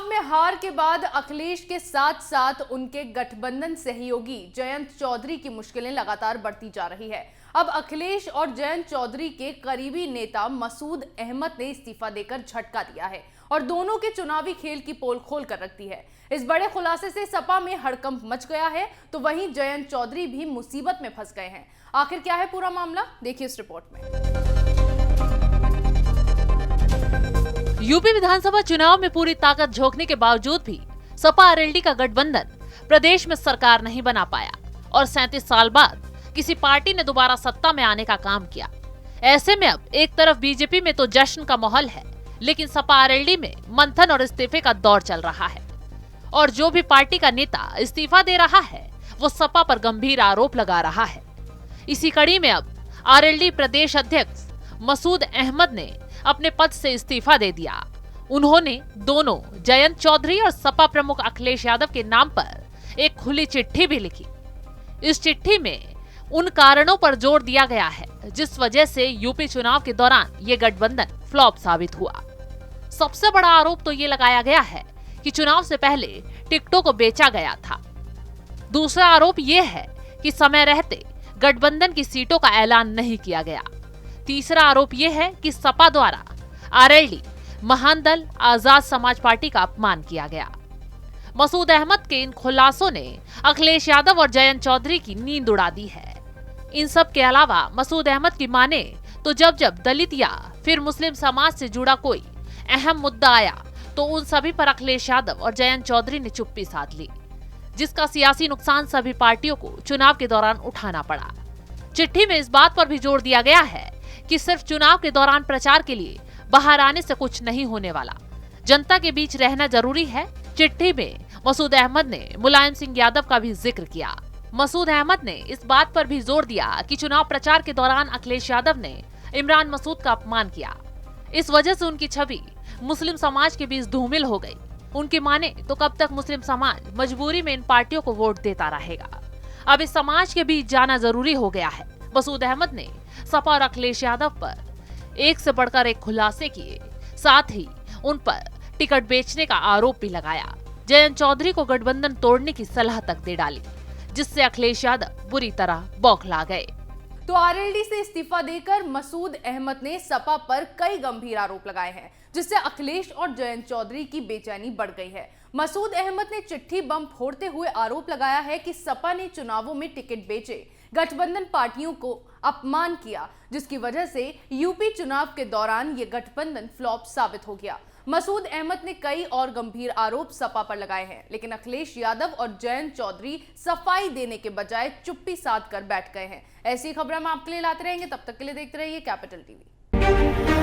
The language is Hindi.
में हार के बाद अखिलेश के साथ साथ उनके गठबंधन सहयोगी जयंत चौधरी की मुश्किलें लगातार बढ़ती जा रही है। अब अखिलेश और जयंत चौधरी के करीबी नेता मसूद अहमद ने इस्तीफा देकर झटका दिया है और दोनों के चुनावी खेल की पोल खोल कर रख दी है। इस बड़े खुलासे से सपा में हड़कंप मच गया है, तो वहीं जयंत चौधरी भी मुसीबत में फंस गए हैं। आखिर क्या है पूरा मामला, देखिए इस रिपोर्ट में। यूपी विधानसभा चुनाव में पूरी ताकत झोंकने के बावजूद भी सपा आरएलडी का गठबंधन प्रदेश में सरकार नहीं बना पाया और 37 साल बाद किसी पार्टी ने दोबारा सत्ता में आने का काम किया। ऐसे में अब एक तरफ बीजेपी में तो जश्न का माहौल है, लेकिन सपा आरएलडी में मंथन और इस्तीफे का दौर चल रहा है और जो भी पार्टी का नेता इस्तीफा दे रहा है वो सपा पर गंभीर आरोप लगा रहा है। इसी कड़ी में अब आरएलडी प्रदेश अध्यक्ष मसूद अहमद ने अपने पद से इस्तीफा दे दिया। उन्होंने दोनों जयंत चौधरी और सपा प्रमुख अखिलेश यादव के नाम पर एक खुली चिट्ठी भी लिखी। इस चिट्ठी में उन कारणों पर जोर दिया गया है जिस वजह से यूपी चुनाव के दौरान ये गठबंधन फ्लॉप साबित हुआ। सबसे बड़ा आरोप तो ये लगाया गया है कि चुनाव से पहले टिकटों को बेचा गया था। दूसरा आरोप ये है कि समय रहते गठबंधन की सीटों का ऐलान नहीं किया गया। तीसरा आरोप यह है कि सपा द्वारा आरएलडी महान दल आजाद समाज पार्टी का अपमान किया गया। मसूद अहमद के इन खुलासों ने अखिलेश यादव और जयंत चौधरी की नींद उड़ा दी है। इन सब के अलावा मसूद अहमद की माने तो जब जब दलित या फिर मुस्लिम समाज से जुड़ा कोई अहम मुद्दा आया तो उन सभी पर अखिलेश यादव और जयंत चौधरी ने चुप्पी साध ली, जिसका सियासी नुकसान सभी पार्टियों को चुनाव के दौरान उठाना पड़ा। चिट्ठी में इस बात पर भी जोर दिया गया है कि सिर्फ चुनाव के दौरान प्रचार के लिए बाहर आने से कुछ नहीं होने वाला, जनता के बीच रहना जरूरी है। चिट्ठी में मसूद अहमद ने मुलायम सिंह यादव का भी जिक्र किया। मसूद अहमद ने इस बात पर भी जोर दिया कि चुनाव प्रचार के दौरान अखिलेश यादव ने इमरान मसूद का अपमान किया। इस वजह से उनकी छवि मुस्लिम समाज के बीच धूमिल हो गई। उनकी माने तो कब तक मुस्लिम समाज मजबूरी में इन पार्टियों को वोट देता रहेगा। अब इस समाज के बीच जाना जरूरी हो गया है। मसूद अहमद ने सपा और अखिलेश यादव पर एक से बढ़कर एक खुलासे किए, साथ ही उन पर टिकट बेचने का आरोप भी लगाया। जयंत चौधरी को गठबंधन तोड़ने की सलाह तक दे डाली, जिससे अखिलेश यादव बुरी तरह बौखला गए। तो आरएलडी से इस्तीफा देकर मसूद अहमद ने सपा पर कई गंभीर आरोप लगाए हैं, जिससे अखिलेश और जयंत चौधरी की बेचैनी बढ़ गई है। मसूद अहमद ने चिट्ठी बम फोड़ते हुए आरोप लगाया है कि सपा ने चुनावों में टिकट बेचे, गठबंधन पार्टियों को अपमान किया, जिसकी वजह से यूपी चुनाव के दौरान ये गठबंधन फ्लॉप साबित हो गया। मसूद अहमद ने कई और गंभीर आरोप सपा पर लगाए हैं, लेकिन अखिलेश यादव और जयंत चौधरी सफाई देने के बजाय चुप्पी साध कर बैठ गए हैं। ऐसी खबरें हम आपके लिए लाते रहेंगे, तब तक के लिए देखते रहिए कैपिटल टीवी।